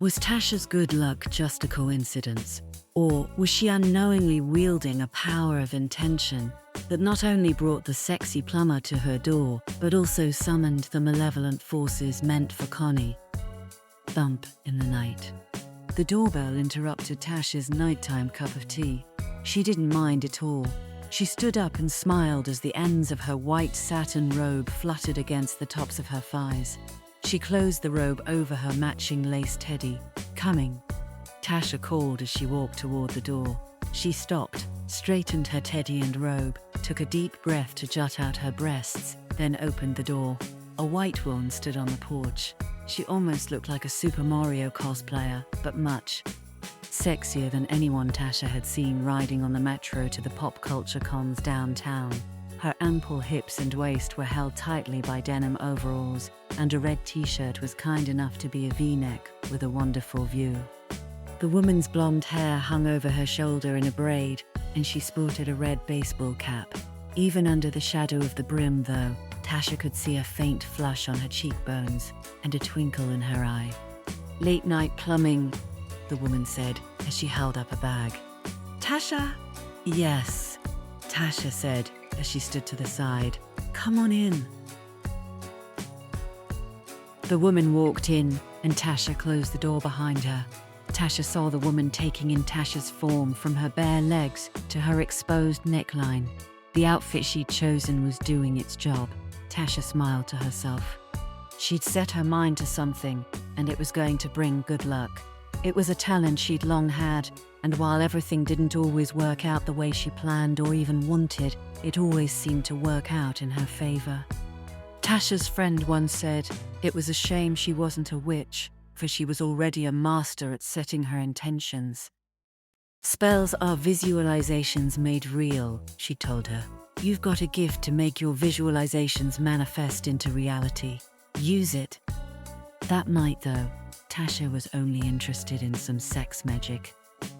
Was Tasha's good luck just a coincidence? Or was she unknowingly wielding a power of intention that not only brought the sexy plumber to her door, but also summoned the malevolent forces meant for Connie? Thump in the night. The doorbell interrupted Tasha's nighttime cup of tea. She didn't mind at all. She stood up and smiled as the ends of her white satin robe fluttered against the tops of her thighs. She closed the robe over her matching lace teddy. "Coming," Tasha called as she walked toward the door. She stopped, straightened her teddy and robe, took a deep breath to jut out her breasts, then opened the door. A white woman stood on the porch. She almost looked like a Super Mario cosplayer, but much sexier than anyone Tasha had seen riding on the metro to the pop culture cons downtown. Her ample hips and waist were held tightly by denim overalls, and a red t-shirt was kind enough to be a V-neck with a wonderful view. The woman's blonde hair hung over her shoulder in a braid, and she sported a red baseball cap. Even under the shadow of the brim, though, Tasha could see a faint flush on her cheekbones and a twinkle in her eye. "Late night plumbing," the woman said as she held up a bag. "Tasha?" "Yes," Tasha said as she stood to the side. "Come on in." The woman walked in, and Tasha closed the door behind her. Tasha saw the woman taking in Tasha's form from her bare legs to her exposed neckline. The outfit she'd chosen was doing its job. Tasha smiled to herself. She'd set her mind to something, and it was going to bring good luck. It was a talent she'd long had, and while everything didn't always work out the way she planned or even wanted, it always seemed to work out in her favor. Tasha's friend once said it was a shame she wasn't a witch, for she was already a master at setting her intentions. "Spells are visualizations made real," she told her. "You've got a gift to make your visualizations manifest into reality. Use it." That night, though, Tasha was only interested in some sex magic.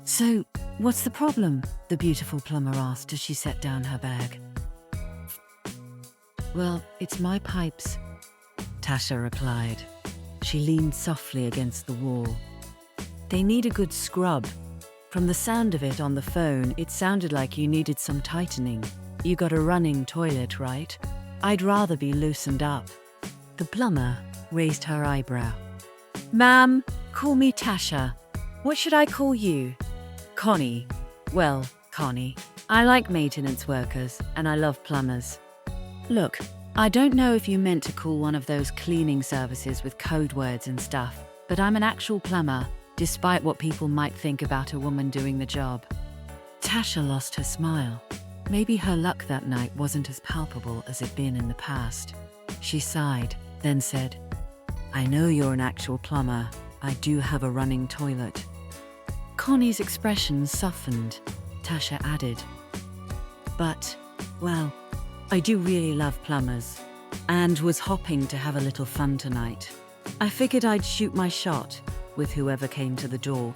"So, what's the problem?" the beautiful plumber asked as she set down her bag. "Well, it's my pipes," Tasha replied. She leaned softly against the wall. "They need a good scrub. From the sound of it on the phone, it sounded like you needed some tightening. You got a running toilet, right? I'd rather be loosened up." The plumber raised her eyebrow. "Ma'am, call me Tasha. What should I call you?" "Connie." "Well, Connie, I like maintenance workers, and I love plumbers. Look, I don't know if you meant to call one of those cleaning services with code words and stuff, but I'm an actual plumber, despite what people might think about a woman doing the job." Tasha lost her smile. Maybe her luck that night wasn't as palpable as it'd been in the past. She sighed, then said, "I know you're an actual plumber. I do have a running toilet." Connie's expression softened. Tasha added, "But, well, I do really love plumbers, and was hoping to have a little fun tonight. I figured I'd shoot my shot with whoever came to the door."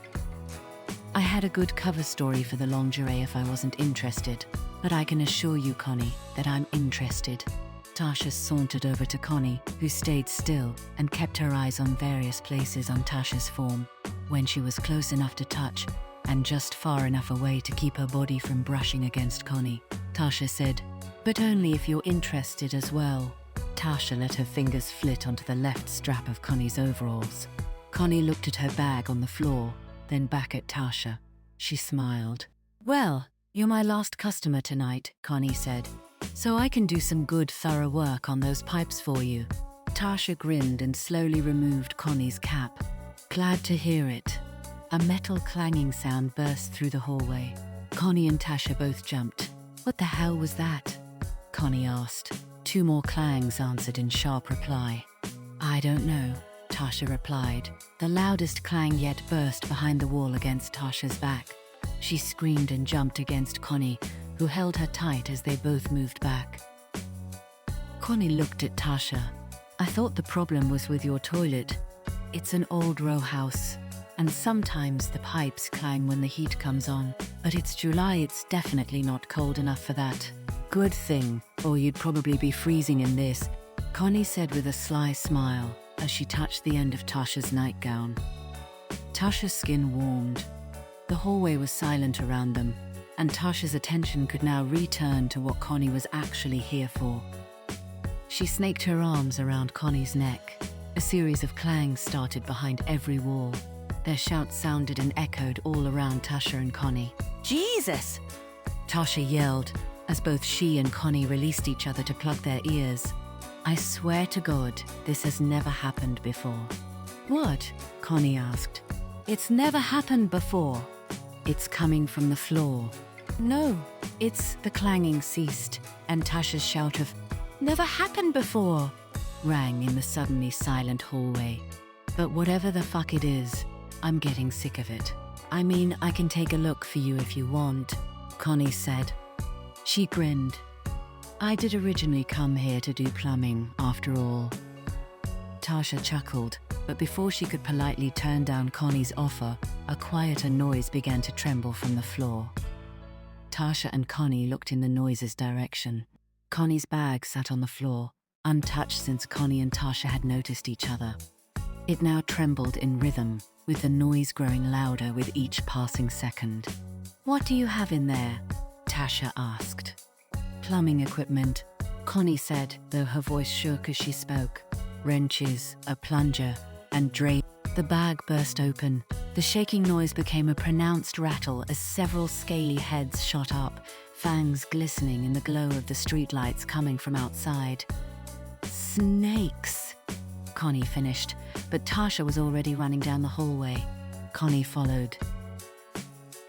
I had a good cover story for the lingerie if I wasn't interested, but I can assure you, Connie, that I'm interested. Tasha sauntered over to Connie, who stayed still and kept her eyes on various places on Tasha's form. When she was close enough to touch, and just far enough away to keep her body from brushing against Connie, Tasha said, "But only if you're interested as well." Tasha let her fingers flit onto the left strap of Connie's overalls. Connie looked at her bag on the floor, then back at Tasha. She smiled. "Well, you're my last customer tonight," Connie said, "so I can do some good, thorough work on those pipes for you." Tasha grinned and slowly removed Connie's cap. "Glad to hear it." A metal clanging sound burst through the hallway. Connie and Tasha both jumped. "What the hell was that?" Connie asked. Two more clangs answered in sharp reply. "I don't know," Tasha replied. The loudest clang yet burst behind the wall against Tasha's back. She screamed and jumped against Connie, who held her tight as they both moved back. Connie looked at Tasha. "I thought the problem was with your toilet. It's an old row house, and sometimes the pipes clang when the heat comes on, but it's July, it's definitely not cold enough for that." "Good thing, or you'd probably be freezing in this," Connie said with a sly smile as she touched the end of Tasha's nightgown. Tasha's skin warmed. The hallway was silent around them, and Tasha's attention could now return to what Connie was actually here for. She snaked her arms around Connie's neck. A series of clangs started behind every wall. Their shouts sounded and echoed all around Tasha and Connie. "Jesus!" Tasha yelled, as both she and Connie released each other to plug their ears. "I swear to God, this has never happened before." "What?" Connie asked. "It's never happened before. It's coming from the floor." "No, it's..." The clanging ceased, and Tasha's shout of, "Never happened before," rang in the suddenly silent hallway. "But whatever the fuck it is, I'm getting sick of it. I mean, I can take a look for you if you want," Connie said. She grinned. "I did originally come here to do plumbing, after all." Tasha chuckled, but before she could politely turn down Connie's offer, a quieter noise began to tremble from the floor. Tasha and Connie looked in the noise's direction. Connie's bag sat on the floor, untouched since Connie and Tasha had noticed each other. It now trembled in rhythm, with the noise growing louder with each passing second. "What do you have in there?" Tasha asked. "Plumbing equipment," Connie said, though her voice shook as she spoke. "Wrenches, a plunger, and drape." The bag burst open. The shaking noise became a pronounced rattle as several scaly heads shot up, fangs glistening in the glow of the streetlights coming from outside. "Snakes," Connie finished, but Tasha was already running down the hallway. Connie followed.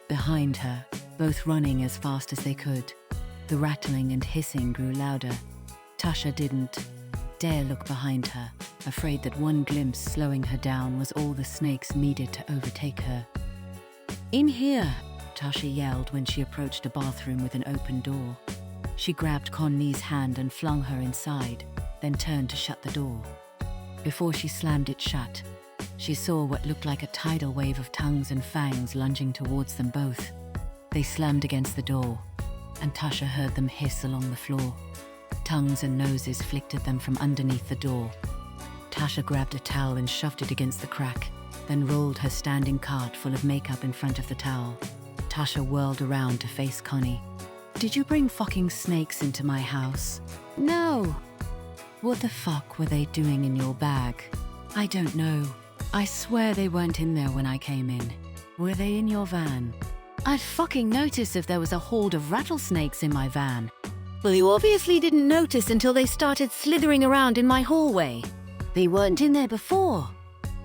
Behind her, both running as fast as they could. The rattling and hissing grew louder. Tasha didn't dare look behind her, afraid that one glimpse slowing her down was all the snakes needed to overtake her. "In here," Tasha yelled when she approached a bathroom with an open door. She grabbed Connie's hand and flung her inside, then turned to shut the door. Before she slammed it shut, she saw what looked like a tidal wave of tongues and fangs lunging towards them both. They slammed against the door, and Tasha heard them hiss along the floor. Tongues and noses flicked at them from underneath the door. Tasha grabbed a towel and shoved it against the crack, then rolled her standing cart full of makeup in front of the towel. Tasha whirled around to face Connie. "Did you bring fucking snakes into my house?" "No." "What the fuck were they doing in your bag?" "I don't know. I swear they weren't in there when I came in." "Were they in your van?" "I'd fucking notice if there was a horde of rattlesnakes in my van." "Well, you obviously didn't notice until they started slithering around in my hallway." "They weren't in there before."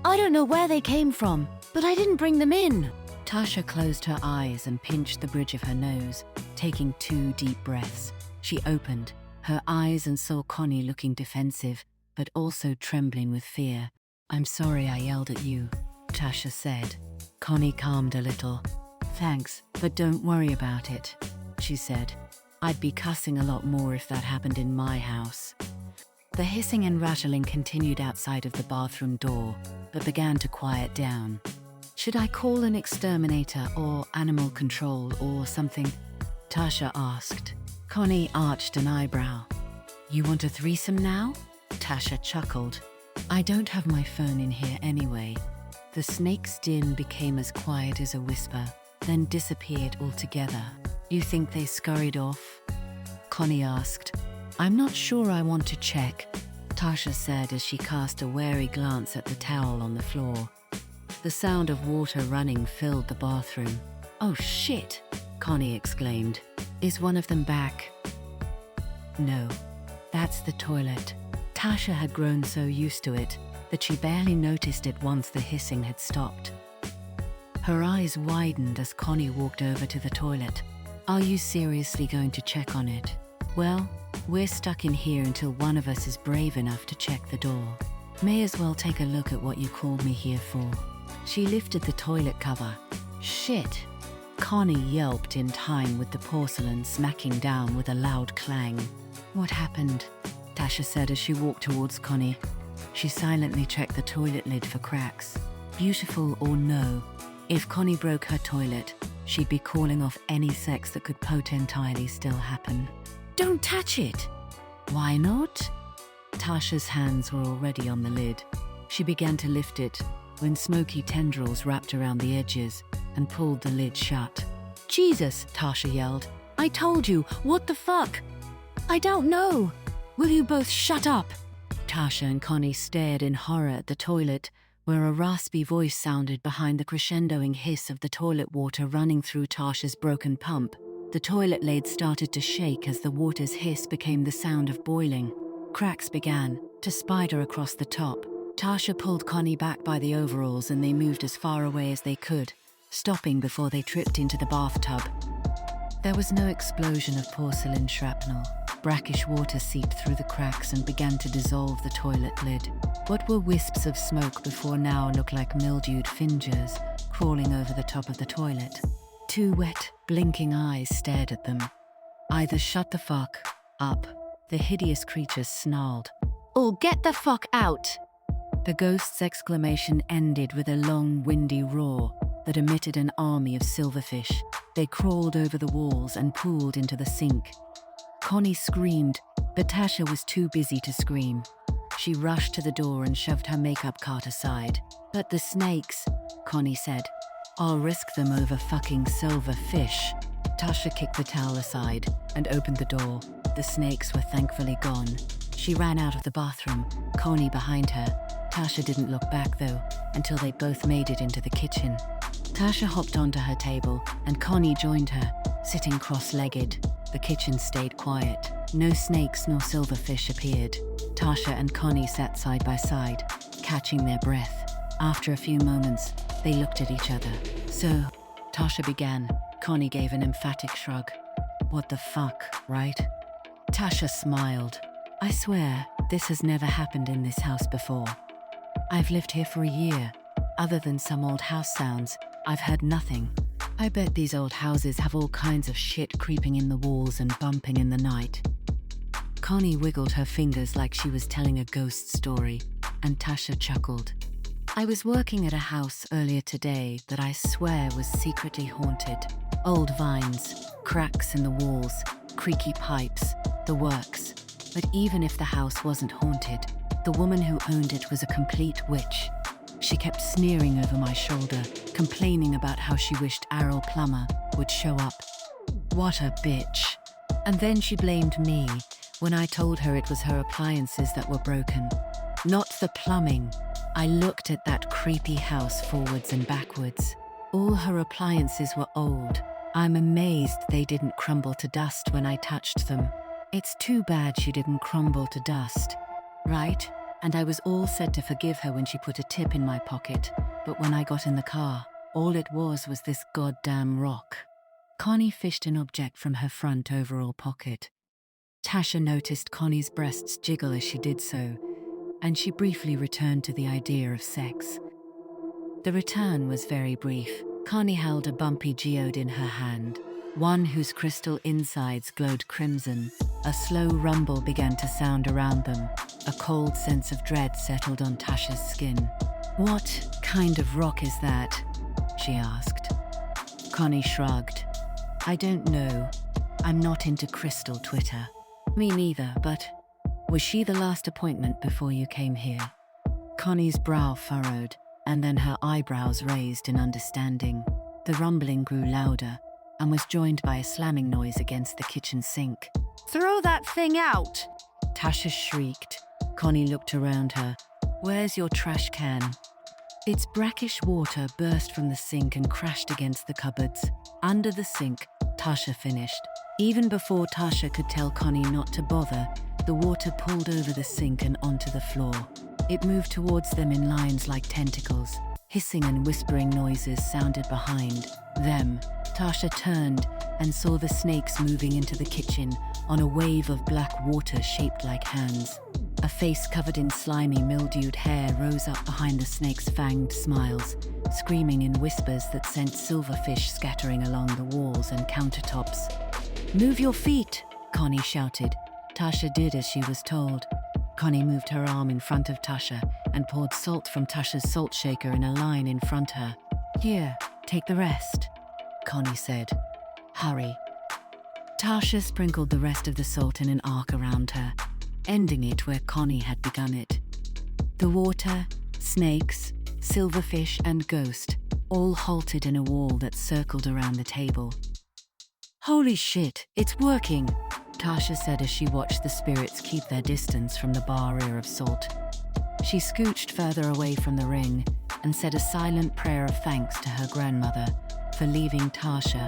"I don't know where they came from, but I didn't bring them in." Tasha closed her eyes and pinched the bridge of her nose, taking 2 deep breaths. She opened her eyes and saw Connie looking defensive, but also trembling with fear. "I'm sorry I yelled at you," Tasha said. Connie calmed a little. "Thanks, but don't worry about it," she said. "I'd be cussing a lot more if that happened in my house." The hissing and rattling continued outside of the bathroom door, but began to quiet down. "Should I call an exterminator or animal control or something?" Tasha asked. Connie arched an eyebrow. "You want a threesome now?" Tasha chuckled. "I don't have my phone in here anyway." The snake's din became as quiet as a whisper, then disappeared altogether. "You think they scurried off?" Connie asked. "I'm not sure I want to check," Tasha said as she cast a wary glance at the towel on the floor. The sound of water running filled the bathroom. "Oh shit," Connie exclaimed. "Is one of them back?" "No, that's the toilet." Tasha had grown so used to it that she barely noticed it once the hissing had stopped. Her eyes widened as Connie walked over to the toilet. "Are you seriously going to check on it?" "Well, we're stuck in here until one of us is brave enough to check the door. May as well take a look at what you called me here for." She lifted the toilet cover. "Shit!" Connie yelped in time with the porcelain smacking down with a loud clang. "What happened?" Tasha said as she walked towards Connie. She silently checked the toilet lid for cracks. Beautiful or no, if Connie broke her toilet, she'd be calling off any sex that could potentially still happen. "Don't touch it!" "Why not?" Tasha's hands were already on the lid. She began to lift it, when smoky tendrils wrapped around the edges and pulled the lid shut. "Jesus," Tasha yelled. "I told you, what the fuck?" "I don't know. Will you both shut up?" Tasha and Connie stared in horror at the toilet, where a raspy voice sounded behind the crescendoing hiss of the toilet water running through Tasha's broken pump. The toilet lid started to shake as the water's hiss became the sound of boiling. Cracks began to spider across the top. Tasha pulled Connie back by the overalls and they moved as far away as they could, stopping before they tripped into the bathtub. There was no explosion of porcelain shrapnel. Brackish water seeped through the cracks and began to dissolve the toilet lid. What were wisps of smoke before now looked like mildewed fingers crawling over the top of the toilet. Two wet, blinking eyes stared at them. "Either shut the fuck up," the hideous creatures snarled, "or get the fuck out." The ghost's exclamation ended with a long, windy roar that emitted an army of silverfish. They crawled over the walls and pooled into the sink. Connie screamed, but Tasha was too busy to scream. She rushed to the door and shoved her makeup cart aside. "But the snakes," Connie said. "I'll risk them over fucking silver fish." Tasha kicked the towel aside and opened the door. The snakes were thankfully gone. She ran out of the bathroom, Connie behind her. Tasha didn't look back though, until they both made it into the kitchen. Tasha hopped onto her table and Connie joined her, sitting cross-legged. The kitchen stayed quiet. No snakes nor silverfish appeared. Tasha and Connie sat side by side, catching their breath. After a few moments, they looked at each other. "So," Tasha began. Connie gave an emphatic shrug. "What the fuck, right?" Tasha smiled. "I swear, this has never happened in this house before. I've lived here for a year. Other than some old house sounds, I've heard nothing. I bet these old houses have all kinds of shit creeping in the walls and bumping in the night." Connie wiggled her fingers like she was telling a ghost story, and Tasha chuckled. "I was working at a house earlier today that I swear was secretly haunted. Old vines, cracks in the walls, creaky pipes, the works. But even if the house wasn't haunted, the woman who owned it was a complete witch. She kept sneering over my shoulder, complaining about how she wished Plumber would show up. What a bitch. And then she blamed me when I told her it was her appliances that were broken, not the plumbing. I looked at that creepy house forwards and backwards. All her appliances were old. I'm amazed they didn't crumble to dust when I touched them. It's too bad she didn't crumble to dust, right? And I was all set to forgive her when she put a tip in my pocket, but when I got in the car, all it was this goddamn rock." Connie fished an object from her front overall pocket. Tasha noticed Connie's breasts jiggle as she did so, and she briefly returned to the idea of sex. The return was very brief. Connie held a bumpy geode in her hand, one whose crystal insides glowed crimson. A slow rumble began to sound around them. A cold sense of dread settled on Tasha's skin. "What kind of rock is that?" she asked. Connie shrugged. "I don't know. I'm not into crystal Twitter." "Me neither, but was she the last appointment before you came here?" Connie's brow furrowed, and then her eyebrows raised in understanding. The rumbling grew louder and was joined by a slamming noise against the kitchen sink. "Throw that thing out!" Tasha shrieked. Connie looked around her. "Where's your trash can?" Its brackish water burst from the sink and crashed against the cupboards. Under the sink, Tasha finished. Even before Tasha could tell Connie not to bother, the water pulled over the sink and onto the floor. It moved towards them in lines like tentacles. Hissing and whispering noises sounded behind them. Tasha turned and saw the snakes moving into the kitchen on a wave of black water shaped like hands. A face covered in slimy, mildewed hair rose up behind the snake's fanged smiles, screaming in whispers that sent silverfish scattering along the walls and countertops. "Move your feet," Connie shouted. Tasha did as she was told. Connie moved her arm in front of Tasha and poured salt from Tasha's salt shaker in a line in front of her. "Here, take the rest," Connie said. "Hurry." Tasha sprinkled the rest of the salt in an arc around her, ending it where Connie had begun it. The water, snakes, silverfish, and ghost, all halted in a wall that circled around the table. "Holy shit, it's working," Tasha said as she watched the spirits keep their distance from the barrier of salt. She scooched further away from the ring and said a silent prayer of thanks to her grandmother for leaving Tasha,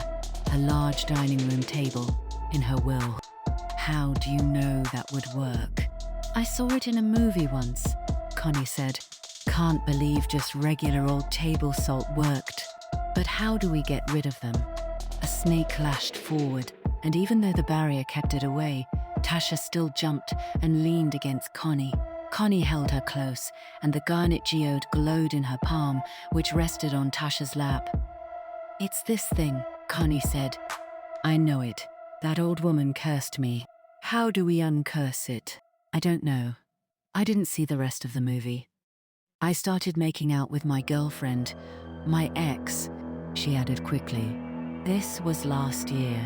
her large dining room table, in her will. "How do you know that would work?" "I saw it in a movie once," Connie said. "Can't believe just regular old table salt worked. But how do we get rid of them?" A snake lashed forward, and even though the barrier kept it away, Tasha still jumped and leaned against Connie. Connie held her close, and the garnet geode glowed in her palm, which rested on Tasha's lap. "It's this thing," Connie said. "I know it. That old woman cursed me. How do we uncurse it?" "I don't know. I didn't see the rest of the movie. I started making out with my girlfriend, my ex," she added quickly. "This was last year."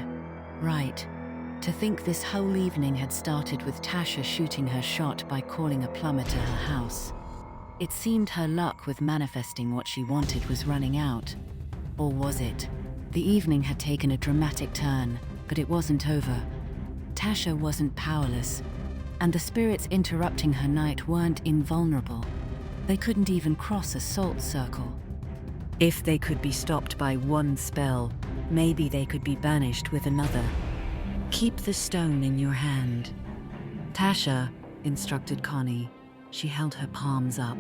Right. To think this whole evening had started with Tasha shooting her shot by calling a plumber to her house. It seemed her luck with manifesting what she wanted was running out. Or was it? The evening had taken a dramatic turn, but it wasn't over. Tasha wasn't powerless, and the spirits interrupting her night weren't invulnerable. They couldn't even cross a salt circle. If they could be stopped by one spell, maybe they could be banished with another. "Keep the stone in your hand." "Tasha," instructed Connie. She held her palms up.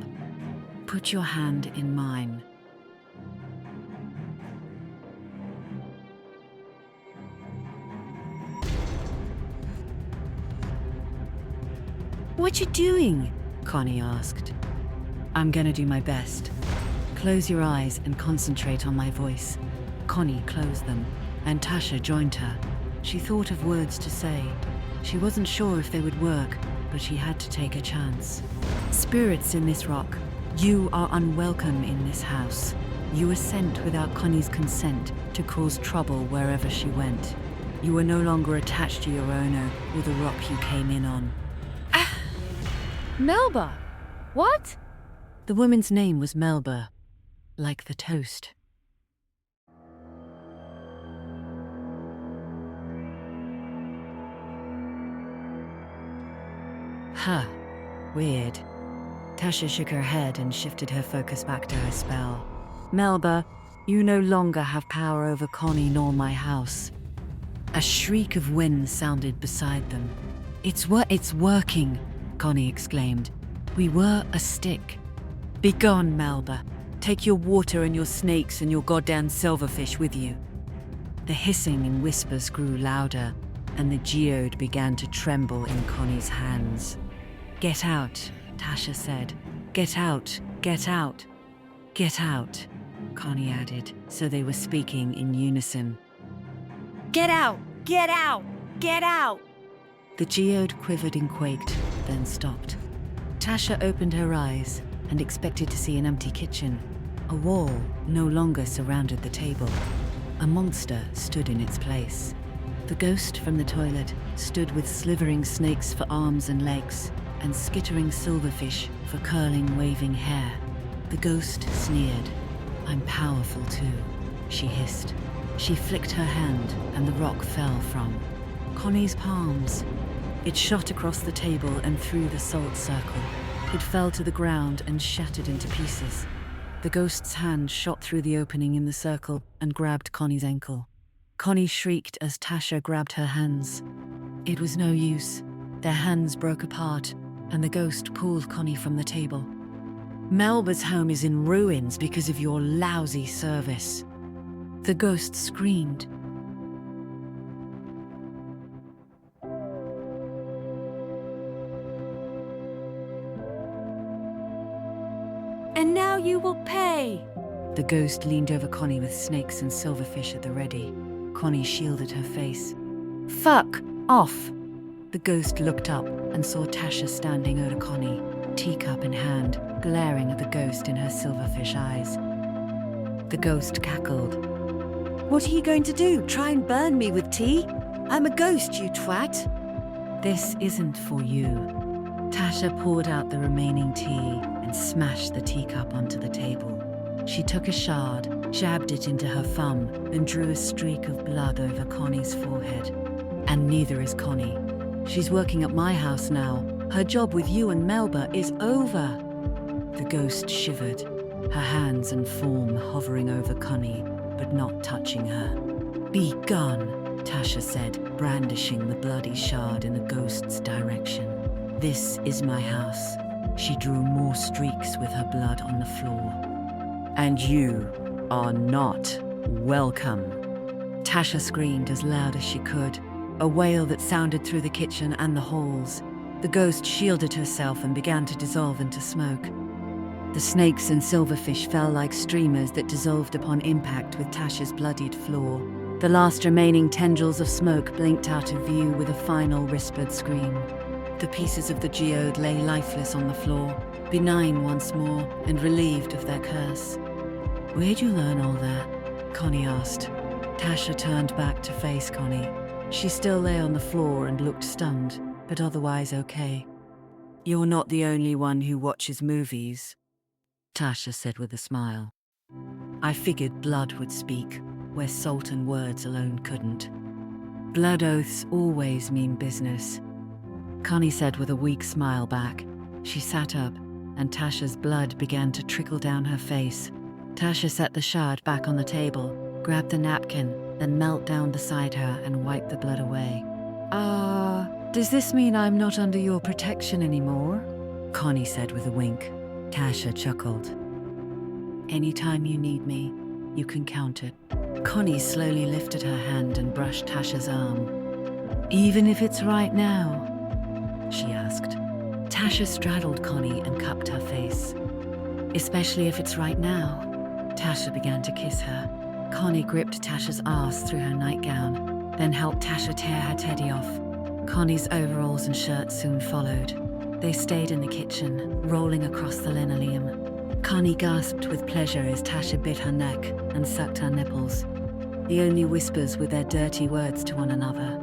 "Put your hand in mine." "What you doing?" Connie asked. "I'm gonna do my best. Close your eyes and concentrate on my voice." Connie closed them, and Tasha joined her. She thought of words to say. She wasn't sure if they would work, but she had to take a chance. "Spirits in this rock, you are unwelcome in this house. You were sent without Connie's consent to cause trouble wherever she went. You are no longer attached to your owner or the rock you came in on." Melba! What? The woman's name was Melba, like the toast. Huh. Weird. Tasha shook her head and shifted her focus back to her spell. "Melba, you no longer have power over Connie nor my house." A shriek of wind sounded beside them. It's working," Connie exclaimed. "We were a stick." "Begone, Melba. Take your water and your snakes and your goddamn silverfish with you." The hissing and whispers grew louder, and the geode began to tremble in Connie's hands. "Get out," Tasha said. "Get out, get out, get out," Connie added, so they were speaking in unison. Get out! Get out! Get out! The geode quivered and quaked, then stopped. Tasha opened her eyes and expected to see an empty kitchen. A wall no longer surrounded the table. A monster stood in its place. The ghost from the toilet stood with slithering snakes for arms and legs, and skittering silverfish for curling, waving hair. The ghost sneered. "I'm powerful too," she hissed. She flicked her hand, and the rock fell from Connie's palms. It shot across the table and through the salt circle. It fell to the ground and shattered into pieces. The ghost's hand shot through the opening in the circle and grabbed Connie's ankle. Connie shrieked as Tasha grabbed her hands. It was no use. Their hands broke apart, and the ghost pulled Connie from the table. "Melba's home is in ruins because of your lousy service." The ghost screamed. And now you will pay! The ghost leaned over Connie with snakes and silverfish at the ready. Connie shielded her face. "Fuck off!" The ghost looked up and saw Tasha standing over Connie, teacup in hand, glaring at the ghost in her silverfish eyes. The ghost cackled. "What are you going to do? Try and burn me with tea? I'm a ghost, you twat." "This isn't for you." Tasha poured out the remaining tea and smashed the teacup onto the table. She took a shard, jabbed it into her thumb, and drew a streak of blood over Connie's forehead. And neither is Connie. She's working at my house now. Her job with you and Melba is over. The ghost shivered, her hands and form hovering over Connie, but not touching her. "Be gone," Tasha said, brandishing the bloody shard in the ghost's direction. "This is my house." She drew more streaks with her blood on the floor. "And you are not welcome." Tasha screamed as loud as she could, a wail that sounded through the kitchen and the halls. The ghost shielded herself and began to dissolve into smoke. The snakes and silverfish fell like streamers that dissolved upon impact with Tasha's bloodied floor. The last remaining tendrils of smoke blinked out of view with a final whispered scream. The pieces of the geode lay lifeless on the floor, benign once more and relieved of their curse. "Where'd you learn all that?" Connie asked. Tasha turned back to face Connie. She still lay on the floor and looked stunned, but otherwise okay. "You're not the only one who watches movies," Tasha said with a smile. "I figured blood would speak, where salt and words alone couldn't. Blood oaths always mean business." Connie said with a weak smile back. She sat up, and Tasha's blood began to trickle down her face. Tasha set the shard back on the table, grabbed the napkin, then knelt down beside her and wiped the blood away. Does this mean I'm not under your protection anymore?" Connie said with a wink. Tasha chuckled. "Anytime you need me, you can count it." Connie slowly lifted her hand and brushed Tasha's arm. "Even if it's right now?" she asked. Tasha straddled Connie and cupped her face. "Especially if it's right now." Tasha began to kiss her. Connie gripped Tasha's ass through her nightgown, then helped Tasha tear her teddy off. Connie's overalls and shirt soon followed. They stayed in the kitchen, rolling across the linoleum. Connie gasped with pleasure as Tasha bit her neck and sucked her nipples. The only whispers were their dirty words to one another.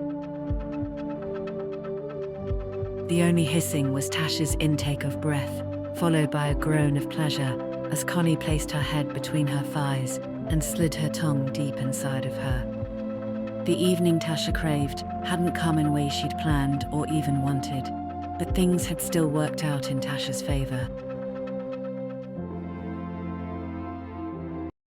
The only hissing was Tasha's intake of breath, followed by a groan of pleasure as Connie placed her head between her thighs and slid her tongue deep inside of her. The evening Tasha craved hadn't come in ways she'd planned or even wanted, but things had still worked out in Tasha's favor.